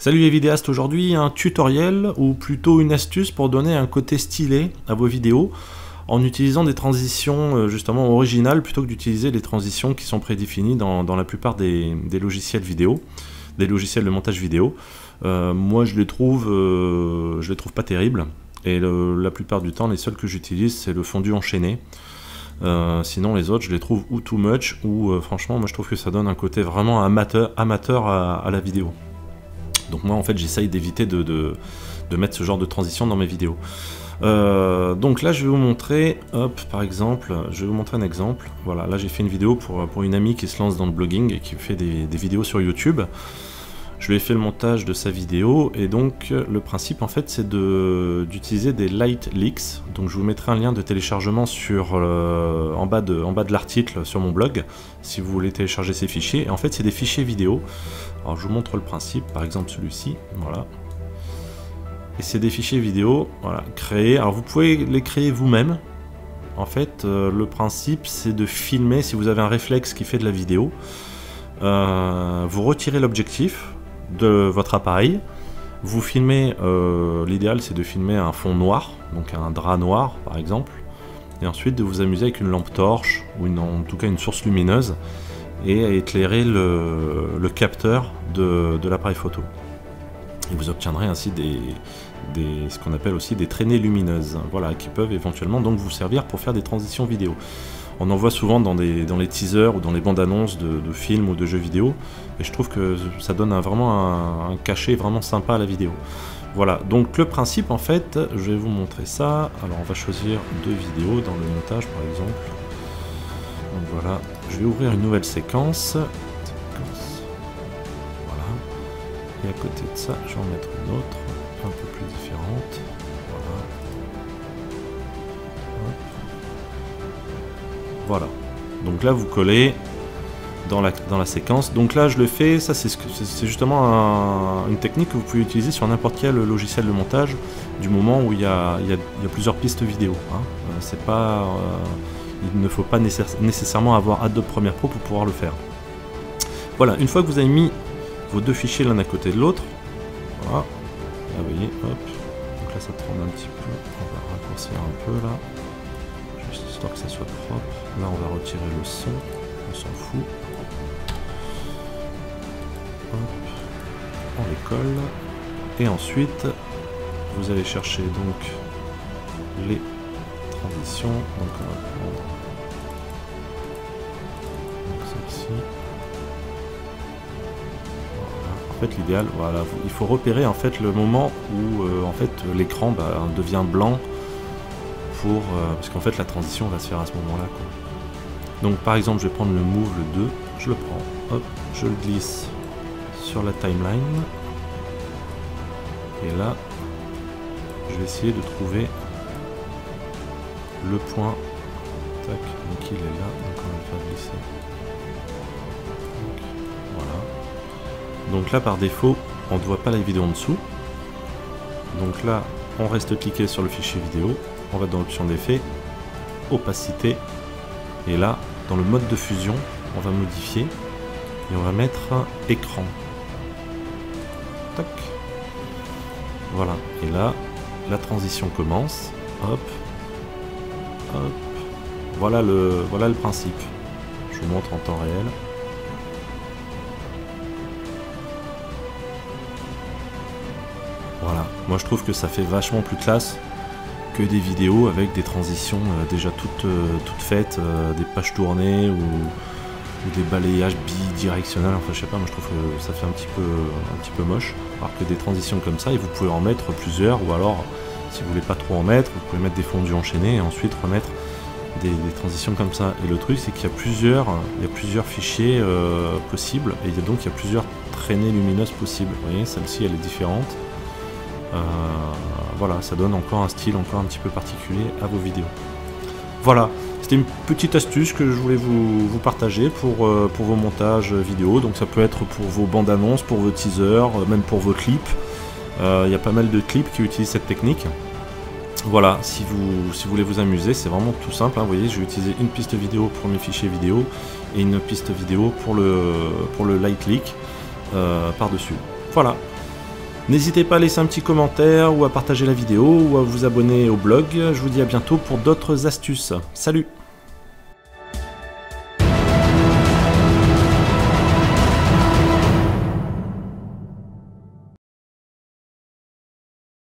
Salut les vidéastes, aujourd'hui un tutoriel ou plutôt une astuce pour donner un côté stylé à vos vidéos en utilisant des transitions justement originales plutôt que d'utiliser les transitions qui sont prédéfinies dans la plupart des logiciels vidéo, des logiciels de montage vidéo. Moi je les trouve pas terribles et la plupart du temps les seuls que j'utilise c'est le fondu enchaîné. Sinon les autres je les trouve ou too much ou franchement moi je trouve que ça donne un côté vraiment amateur à la vidéo. Donc moi en fait j'essaye d'éviter de mettre ce genre de transition dans mes vidéos. Donc là je vais vous montrer, hop, par exemple, je vais vous montrer un exemple. Voilà, là j'ai fait une vidéo pour une amie qui se lance dans le blogging et qui fait des vidéos sur YouTube. Je lui ai fait le montage de sa vidéo et donc le principe en fait c'est d'utiliser des light leaks. Donc je vous mettrai un lien de téléchargement en bas de l'article sur mon blog si vous voulez télécharger ces fichiers. Et en fait c'est des fichiers vidéo. Alors je vous montre le principe, par exemple celui-ci, voilà. Et c'est des fichiers vidéo, voilà, créés. Alors vous pouvez les créer vous-même. En fait le principe c'est de filmer, si vous avez un réflexe qui fait de la vidéo, vous retirez l'objectif de votre appareil, vous filmez, l'idéal c'est de filmer un fond noir, donc un drap noir par exemple, et ensuite de vous amuser avec une lampe torche, ou en tout cas une source lumineuse, et à éclairer le capteur de l'appareil photo. Et vous obtiendrez ainsi ce qu'on appelle aussi des traînées lumineuses, voilà, qui peuvent éventuellement donc vous servir pour faire des transitions vidéo. On en voit souvent dans les teasers ou dans les bandes annonces de films ou de jeux vidéo, et je trouve que ça donne vraiment un cachet vraiment sympa à la vidéo. Voilà, donc le principe en fait, je vais vous montrer ça. Alors on va choisir deux vidéos dans le montage par exemple. Donc voilà, je vais ouvrir une nouvelle séquence. Voilà, et à côté de ça, je vais en mettre une autre, un peu plus différente. Voilà, donc là vous collez dans la séquence. Donc là je le fais, ça c'est justement une technique que vous pouvez utiliser sur n'importe quel logiciel de montage du moment où il y a plusieurs pistes vidéo. Hein. Il ne faut pas nécessairement avoir Adobe Premiere Pro pour pouvoir le faire. Voilà, une fois que vous avez mis vos deux fichiers l'un à côté de l'autre, voilà, là vous voyez, hop, donc là ça tourne un petit peu, on va raccourcir un peu là. Histoire que ça soit propre. Là on va retirer le son, on s'en fout. Hop. On les colle. Et ensuite vous allez chercher donc les transitions. Donc on va prendre celle-ci. Voilà. En fait l'idéal, voilà, il faut repérer en fait le moment où en fait l'écran devient blanc. Parce qu'en fait la transition va se faire à ce moment là quoi. Donc par exemple je vais prendre le move, le 2, je le prends, hop, je le glisse sur la timeline et là je vais essayer de trouver le point, tac, donc il est là, donc on va le faire glisser, donc, voilà. Donc là par défaut on ne voit pas la vidéo en dessous, donc là on reste cliqué sur le fichier vidéo. On va dans l'option d'effet, opacité, et là, dans le mode de fusion, on va modifier, et on va mettre écran. Tac. Voilà, et là, la transition commence, hop, hop, voilà le principe. Je vous montre en temps réel. Voilà, moi je trouve que ça fait vachement plus classe que des vidéos avec des transitions déjà toutes faites, des pages tournées ou des balayages bidirectionnels, enfin je sais pas, moi je trouve que ça fait un petit peu moche, alors que des transitions comme ça, et vous pouvez en mettre plusieurs, ou alors si vous voulez pas trop en mettre, vous pouvez mettre des fondus enchaînés et ensuite remettre des transitions comme ça. Et le truc c'est qu'il y a plusieurs fichiers possibles, et donc il y a plusieurs traînées lumineuses possibles. Vous voyez, celle-ci elle est différente. Voilà, ça donne encore un style encore un petit peu particulier à vos vidéos. Voilà, c'était une petite astuce que je voulais vous partager pour vos montages vidéo. Donc ça peut être pour vos bandes annonces, pour vos teasers, même pour vos clips. Il y a pas mal de clips qui utilisent cette technique. Voilà, si vous voulez vous amuser, c'est vraiment tout simple. Hein. Vous voyez, je vais utiliser une piste vidéo pour mes fichiers vidéo et une piste vidéo pour le light leak par-dessus. Voilà. N'hésitez pas à laisser un petit commentaire ou à partager la vidéo ou à vous abonner au blog. Je vous dis à bientôt pour d'autres astuces. Salut!